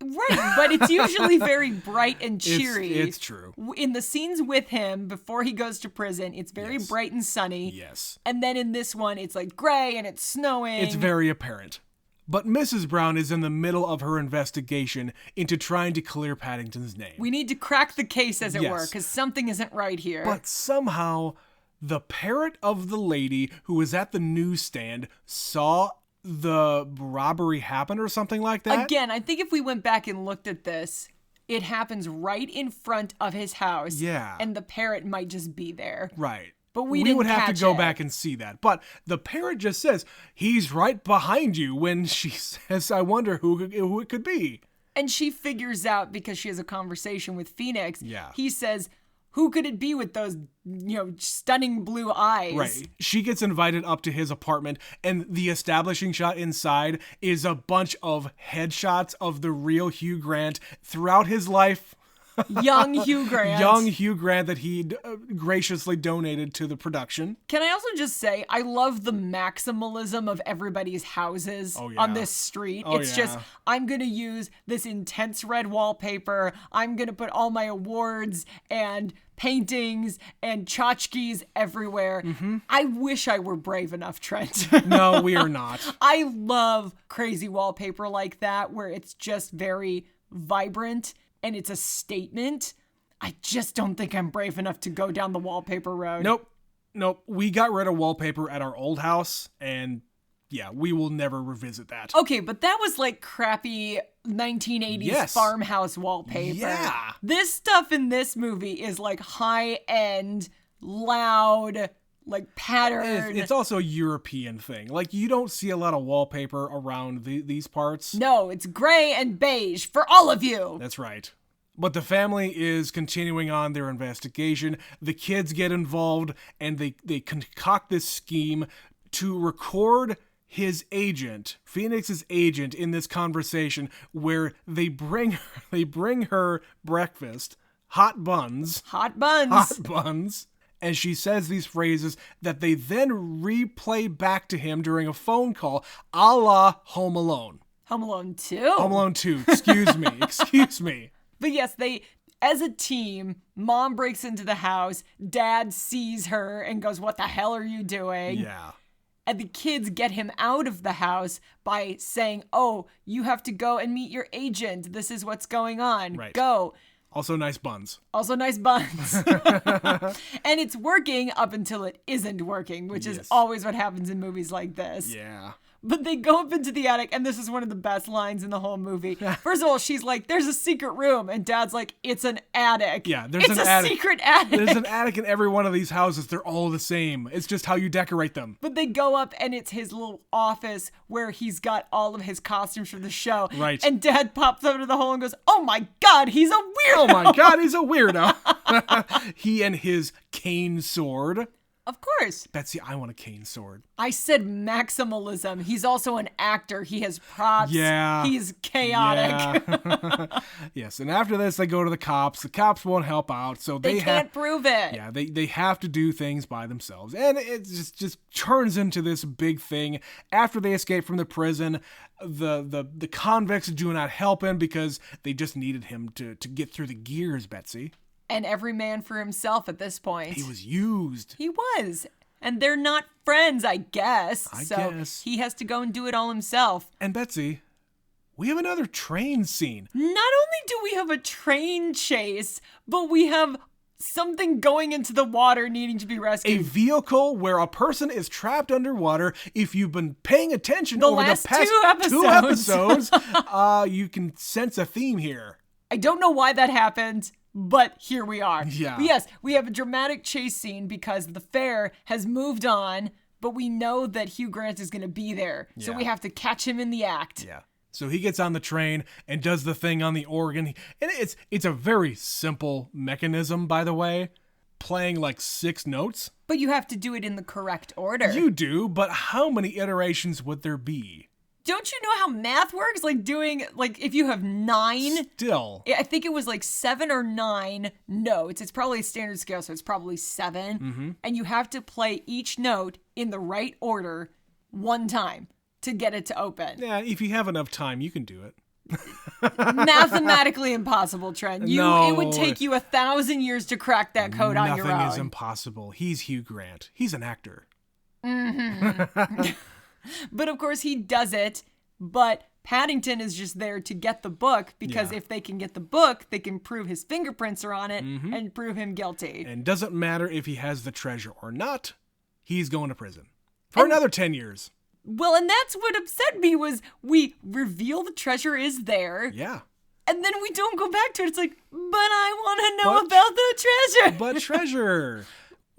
Right, but it's usually very bright and cheery. It's true. In the scenes with him before he goes to prison, it's very bright and sunny. Yes. And then in this one, it's like gray and it's snowing. It's very apparent. But Mrs. Brown is in the middle of her investigation into trying to clear Paddington's name. We need to crack the case, as it were, because something isn't right here. But somehow, the parrot of the lady who was at the newsstand saw the robbery happen or something like that. Again, I think if we went back and looked at this, it happens right in front of his house. Yeah. And the parrot might just be there. Right. But we would have to catch go it. back and see that. But the parrot just says, he's right behind you, when she says, I wonder who it could be. And she figures out, because she has a conversation with Phoenix. Yeah. He says, who could it be with those, stunning blue eyes? Right. She gets invited up to his apartment, and the establishing shot inside is a bunch of headshots of the real Hugh Grant throughout his life. Young Hugh Grant. Young Hugh Grant that he graciously donated to the production. Can I also just say, I love the maximalism of everybody's houses on this street. It's just, I'm going to use this intense red wallpaper. I'm going to put all my awards and paintings and tchotchkes everywhere. I wish I were brave enough, Trent. No, we are not. I love crazy wallpaper like that, where it's just very vibrant and it's a statement. I just don't think I'm brave enough to go down the wallpaper road. Nope. We got rid of wallpaper at our old house, and yeah, we will never revisit that. Okay, but that was like crappy 1980s farmhouse wallpaper. Yeah. This stuff in this movie is like high-end, loud, like patterned. It's also a European thing. Like, you don't see a lot of wallpaper around these parts. No, it's gray and beige for all of you. That's right. But the family is continuing on their investigation. The kids get involved, and they concoct this scheme to record his agent, Phoenix's agent, in this conversation, where they bring her breakfast, hot buns, and she says these phrases that they then replay back to him during a phone call, a la Home Alone. Home Alone 2? Home Alone 2, excuse me. But yes, as a team, Mom breaks into the house, Dad sees her and goes, what the hell are you doing? Yeah. And the kids get him out of the house by saying, oh, you have to go and meet your agent. This is what's going on. Right. Go. Also nice buns. And it's working up until it isn't working, which is always what happens in movies like this. Yeah. But they go up into the attic, and this is one of the best lines in the whole movie. First of all, she's like, there's a secret room. And Dad's like, it's an attic. Yeah, there's an attic. It's a secret attic. There's an attic in every one of these houses. They're all the same. It's just how you decorate them. But they go up, and it's his little office where he's got all of his costumes for the show. Right. And Dad pops out of the hole and goes, oh my God, he's a weirdo. Oh my God, he's a weirdo. He and his cane sword. Of course. Betsy, I want a cane sword. I said maximalism. He's also an actor. He has props. Yeah. He's chaotic. Yeah. Yes, and after this, they go to the cops. The cops won't help out, so they can't prove it. Yeah, they have to do things by themselves. And it just turns into this big thing. After they escape from the prison, the convicts do not help him because they just needed him to get through the gears, Betsy. And every man for himself at this point. He was used. He was. And they're not friends, I guess. I guess. He has to go and do it all himself. And Betsy, we have another train scene. Not only do we have a train chase, but we have something going into the water needing to be rescued. A vehicle where a person is trapped underwater. If you've been paying attention over the past two episodes, you can sense a theme here. I don't know why that happened, but here we are. Yeah. But yes, we have a dramatic chase scene because the fair has moved on, but we know that Hugh Grant is going to be there. So we have to catch him in the act. Yeah. So he gets on the train and does the thing on the organ. And it's a very simple mechanism, by the way. Playing like 6 notes. But you have to do it in the correct order. You do, but how many iterations would there be? Don't you know how math works? Like if you have 9. Still. I think it was like 7 or 9 notes. It's probably a standard scale, so it's probably 7. Mm-hmm. And you have to play each note in the right order 1 time to get it to open. Yeah, if you have enough time, you can do it. Mathematically impossible, Trent. It would take you 1,000 years to crack that code on your own. Nothing is impossible. He's Hugh Grant. He's an actor. Mm-hmm. But of course he does it, but Paddington is just there to get the book because if they can get the book, they can prove his fingerprints are on it and prove him guilty. And doesn't matter if he has the treasure or not, he's going to prison for another 10 years. Well, and that's what upset me was we reveal the treasure is there. Yeah. And then we don't go back to it. It's like, but I want to know about the treasure. But treasure.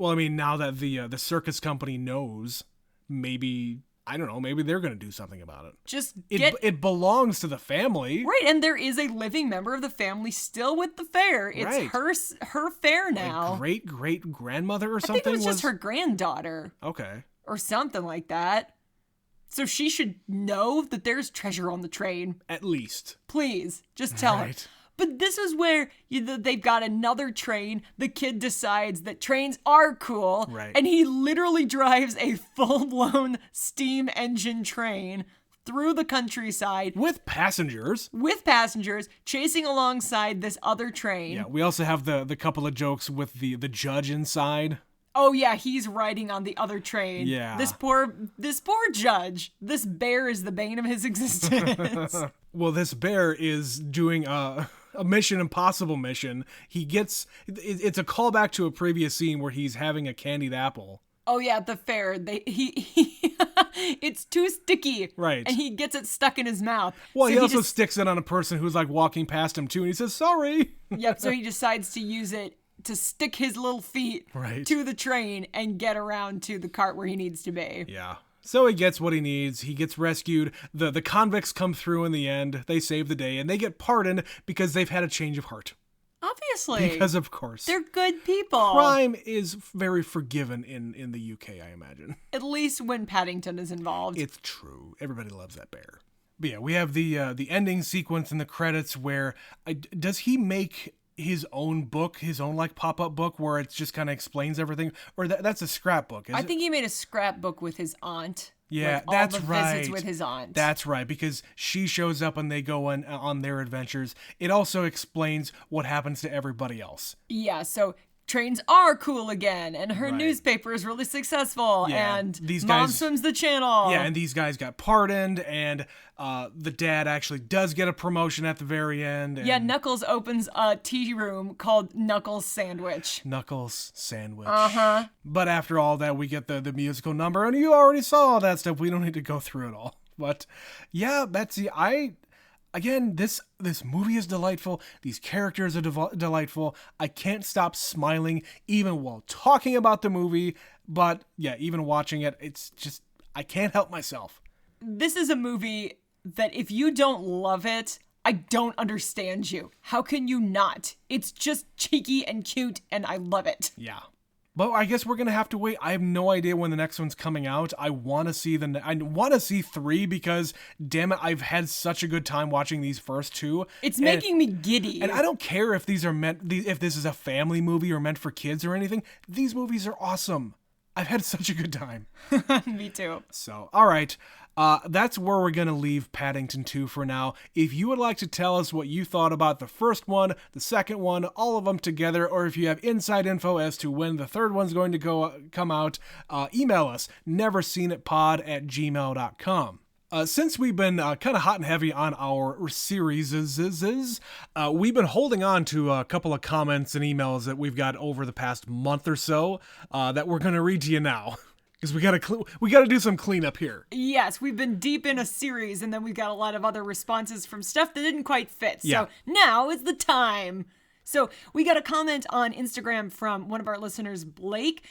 Well, I mean, now that the circus company knows, maybe, I don't know, maybe they're going to do something about it. It belongs to the family. Right, and there is a living member of the family still with the fair. It's her fair now. Like great-great-grandmother or something? I think it was just her granddaughter. Okay. Or something like that. So she should know that there's treasure on the train. At least. Please, just tell her. But this is where they've got another train. The kid decides that trains are cool. Right. And he literally drives a full-blown steam engine train through the countryside. With passengers, chasing alongside this other train. Yeah, we also have the couple of jokes with the judge inside. Oh yeah, he's riding on the other train. Yeah. This poor judge. This bear is the bane of his existence. Well, this bear is doing a Mission Impossible mission. It's a callback to a previous scene where he's having a candied apple. Oh yeah, at the fair, it's too sticky. Right. And he gets it stuck in his mouth. Well, so he also sticks it on a person who's like walking past him too, and he says, sorry. Yep, so he decides to use it to stick his little feet to the train and get around to the cart where he needs to be. Yeah. So he gets what he needs. He gets rescued. The convicts come through in the end. They save the day, and they get pardoned because they've had a change of heart. Obviously. Because, of course. They're good people. Crime is very forgiven in the UK, I imagine. At least when Paddington is involved. It's true. Everybody loves that bear. But yeah, we have the ending sequence in the credits where... does he make his own book, his own like pop-up book where it just kind of explains everything? Or that's a scrapbook, I think he made a scrapbook with his aunt. Yeah, like that's all the right. Visits with his aunt. That's right, because she shows up and they go on their adventures. It also explains what happens to everybody else. Yeah, so trains are cool again, and her newspaper is really successful, and these Mom guys, swims the channel. Yeah, and these guys got pardoned, and the dad actually does get a promotion at the very end. And yeah, Knuckles opens a tea room called Knuckles Sandwich. Knuckles Sandwich. Uh-huh. But after all that, we get the musical number, and you already saw all that stuff. We don't need to go through it all. But yeah, Betsy, Again, this movie is delightful. These characters are delightful. I can't stop smiling even while talking about the movie. But yeah, even watching it, it's just, I can't help myself. This is a movie that if you don't love it, I don't understand you. How can you not? It's just cheeky and cute, and I love it. Yeah. But I guess we're going to have to wait. I have no idea when the next one's coming out. I want to see 3 because, damn it, I've had such a good time watching these first 2. It's making me giddy. And I don't care if if this is a family movie or meant for kids or anything. These movies are awesome. I've had such a good time. Me too. So, all right. That's where we're going to leave Paddington 2 for now. If you would like to tell us what you thought about the first one, the second one, all of them together, or if you have inside info as to when the third one's going to come out, email us, neverseenitpod@gmail.com. Since we've been kind of hot and heavy on our series, we've been holding on to a couple of comments and emails that we've got over the past month or so that we're going to read to you now. Because we gotta do some cleanup here. Yes, we've been deep in a series, and then we've got a lot of other responses from stuff that didn't quite fit. Yeah. So now is the time. So we got a comment on Instagram from one of our listeners, Blake.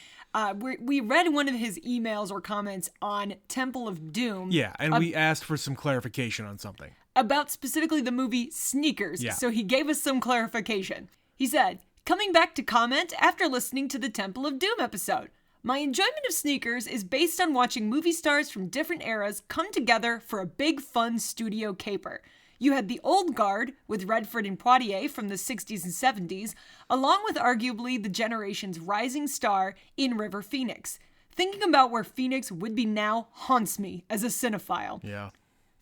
We read one of his emails or comments on Temple of Doom. Yeah, and we asked for some clarification on something. About specifically the movie Sneakers. Yeah. So he gave us some clarification. He said, coming back to comment after listening to the Temple of Doom episode. My enjoyment of Sneakers is based on watching movie stars from different eras come together for a big, fun studio caper. You had the old guard with Redford and Poitier from the 60s and 70s, along with arguably the generation's rising star in River Phoenix. Thinking about where Phoenix would be now haunts me as a cinephile. Yeah.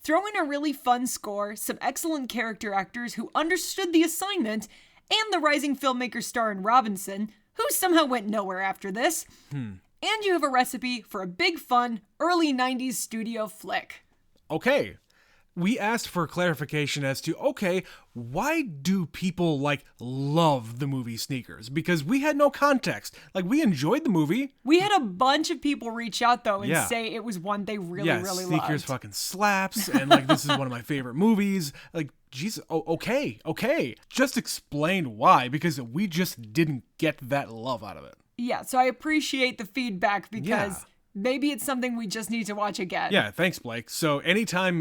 Throw in a really fun score, some excellent character actors who understood the assignment, and the rising filmmaker star in Robinson, who somehow went nowhere after this. And you have a recipe for a big fun early 90s studio flick. Okay. We asked for clarification as to, why do people love the movie Sneakers? Because we had no context. We enjoyed the movie. We had a bunch of people reach out though and say it was one they really loved. Sneakers fucking slaps, and this is one of my favorite movies. Jesus, okay. Just explain why, because we just didn't get that love out of it. Yeah, so I appreciate the feedback because Yeah. maybe it's something we just need to watch again. Yeah, thanks, Blake. So anytime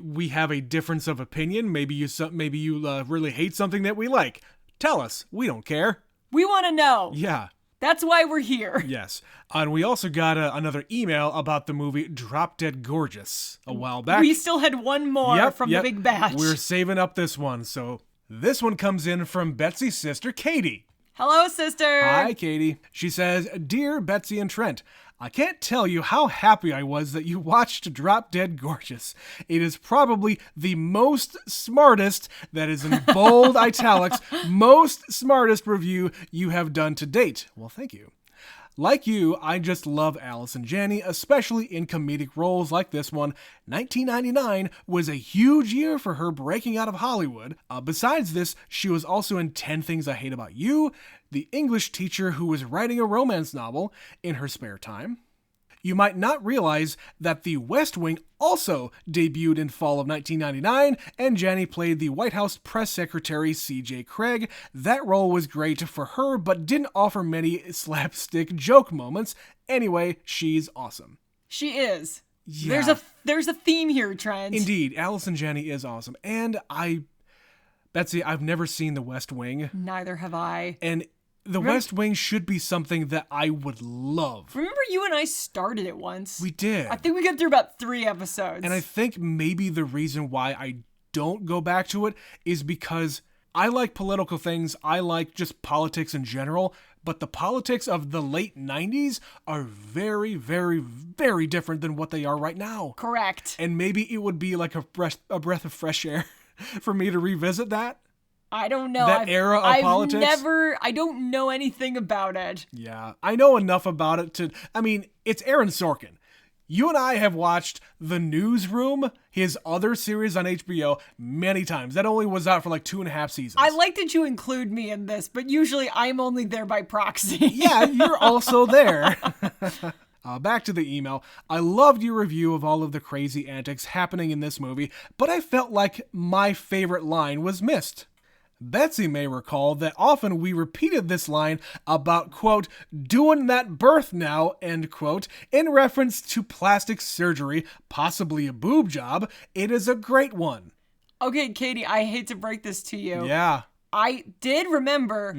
we have a difference of opinion, maybe you really hate something that we like, tell us. We don't care. We want to know. Yeah. That's why we're here. Yes. And we also got another email about the movie Drop Dead Gorgeous a while back. We still had one more from the big batch. We're saving up this one. So this one comes in from Betsy's sister, Katie. Hello, sister. Hi, Katie. She says, Dear Betsy and Trent, I can't tell you how happy I was that you watched Drop Dead Gorgeous. It is probably the most smartest, that is in bold italics, most smartest review you have done to date. Well, thank you. Like you, I just love Allison Janney, especially in comedic roles like this one. 1999 was a huge year for her breaking out of Hollywood. Besides this, she was also in 10 Things I Hate About You, the English teacher who was writing a romance novel in her spare time. You might not realize that The West Wing also debuted in fall of 1999, and Janney played the White House press secretary C.J. Craig. That role was great for her, but didn't offer many slapstick joke moments. Anyway, she's awesome. She is. Yeah. There's a theme here, Trent. Indeed, Allison Janney is awesome. And Betsy, I've never seen The West Wing. Neither have I. And The West Wing should be something that I would love. Remember you and I started it once? We did. I think we got through about 3 episodes. And I think maybe the reason why I don't go back to it is because I like political things. I like just politics in general. But the politics of the late 90s are very, very, very different than what they are right now. Correct. And maybe it would be like a breath of fresh air for me to revisit that. I don't know. That era of politics? I don't know anything about it. Yeah, I know enough about it it's Aaron Sorkin. You and I have watched The Newsroom, his other series on HBO, many times. That only was out for like 2.5 seasons. I like that you include me in this, but usually I'm only there by proxy. Yeah, you're also there. Back to the email. I loved your review of all of the crazy antics happening in this movie, but I felt like my favorite line was missed. Betsy may recall that often we repeated this line about, quote, doing that birth now, end quote, in reference to plastic surgery, possibly a boob job. It is a great one. Okay, Katie, I hate to break this to you. Yeah. I did remember,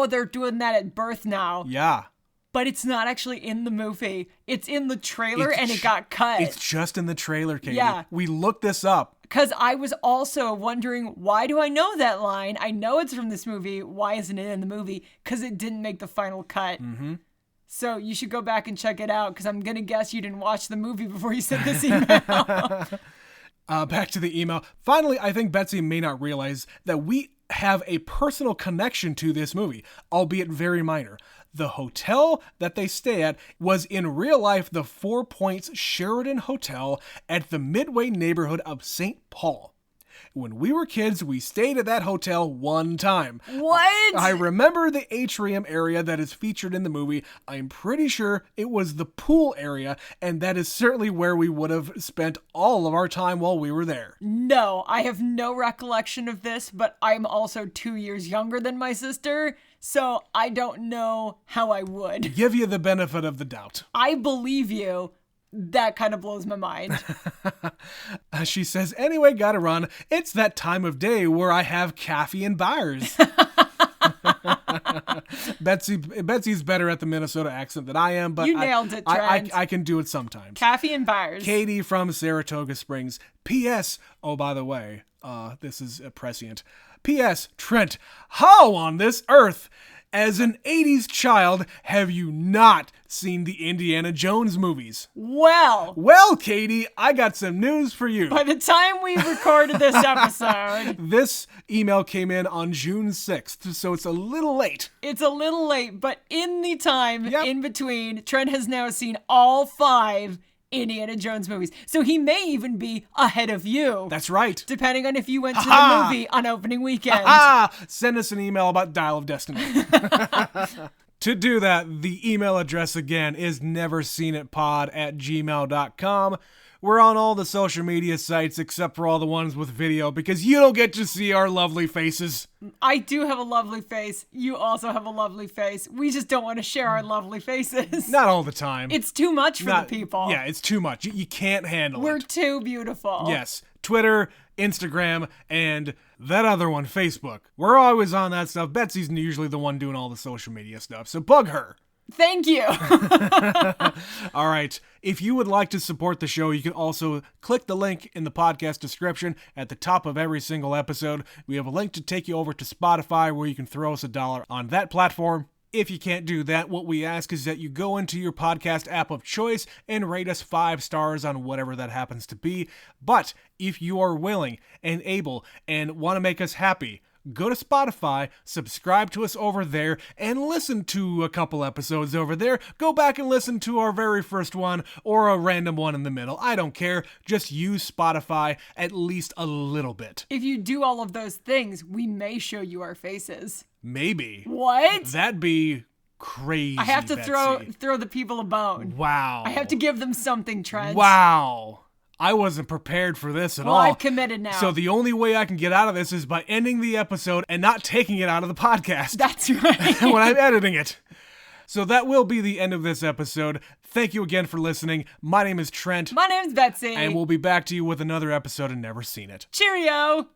they're doing that at birth now. Yeah. But it's not actually in the movie. It's in the trailer and it got cut. It's just in the trailer, Katie. Yeah. We looked this up. Because I was also wondering, why do I know that line? I know it's from this movie. Why isn't it in the movie? Because it didn't make the final cut. Mm-hmm. So you should go back and check it out, because I'm going to guess you didn't watch the movie before you sent this email. Back to the email. Finally, I think Betsy may not realize that we have a personal connection to this movie, albeit very minor. The hotel that they stay at was in real life the 4 Points Sheridan Hotel at the Midway neighborhood of St. Paul. When we were kids, we stayed at that hotel one time. What? I remember the atrium area that is featured in the movie. I'm pretty sure it was the pool area, and that is certainly where we would have spent all of our time while we were there. No, I have no recollection of this, but I'm also 2 years younger than my sister, so I don't know how I would. Give you the benefit of the doubt. I believe you. That kind of blows my mind. She says, anyway, gotta run. It's that time of day where I have coffee and bars. Betsy's better at the Minnesota accent than I am, but you nailed it, Trent. I can do it sometimes. Coffee and bars. Katie from Saratoga Springs. P.S. Oh, by the way, this is prescient. P.S. Trent, how on this earth, as an 80s child, have you not seen the Indiana Jones movies? Well, Katie, I got some news for you. By the time we recorded this episode... This email came in on June 6th, so it's a little late. It's a little late, but in the time in between, Trent has now seen all 5 Indiana Jones movies. So he may even be ahead of you. That's right. Depending on if you went to the movie on opening weekend. Send us an email about Dial of Destiny. To do that, the email address again is neverseenitpod@gmail.com. We're on all the social media sites except for all the ones with video because you don't get to see our lovely faces. I do have a lovely face. You also have a lovely face. We just don't want to share our lovely faces. Not all the time. It's too much for the people. Yeah, it's too much. You can't handle We're it. too beautiful. Yes. Twitter, Instagram, and that other one, Facebook. We're always on that stuff. Betsy's usually the one doing all the social media stuff, so bug her. Thank you. All right. If you would like to support the show, you can also click the link in the podcast description at the top of every single episode. We have a link to take you over to Spotify where you can throw us $1 on that platform. If you can't do that, what we ask is that you go into your podcast app of choice and rate us 5 stars on whatever that happens to be. But if you are willing and able and want to make us happy, go to Spotify, subscribe to us over there, and listen to a couple episodes over there. Go back and listen to our very first one or a random one in the middle. I don't care. Just use Spotify at least a little bit. If you do all of those things, we may show you our faces. Maybe. What? That'd be crazy. I have to Betsy. throw the people a bone. Wow. I have to give them something, Trent. Wow. I wasn't prepared for this at all. Well, I've committed now. So the only way I can get out of this is by ending the episode and not taking it out of the podcast. That's right. when I'm editing it. So that will be the end of this episode. Thank you again for listening. My name is Trent. My name's Betsy. And we'll be back to you with another episode of Never Seen It. Cheerio.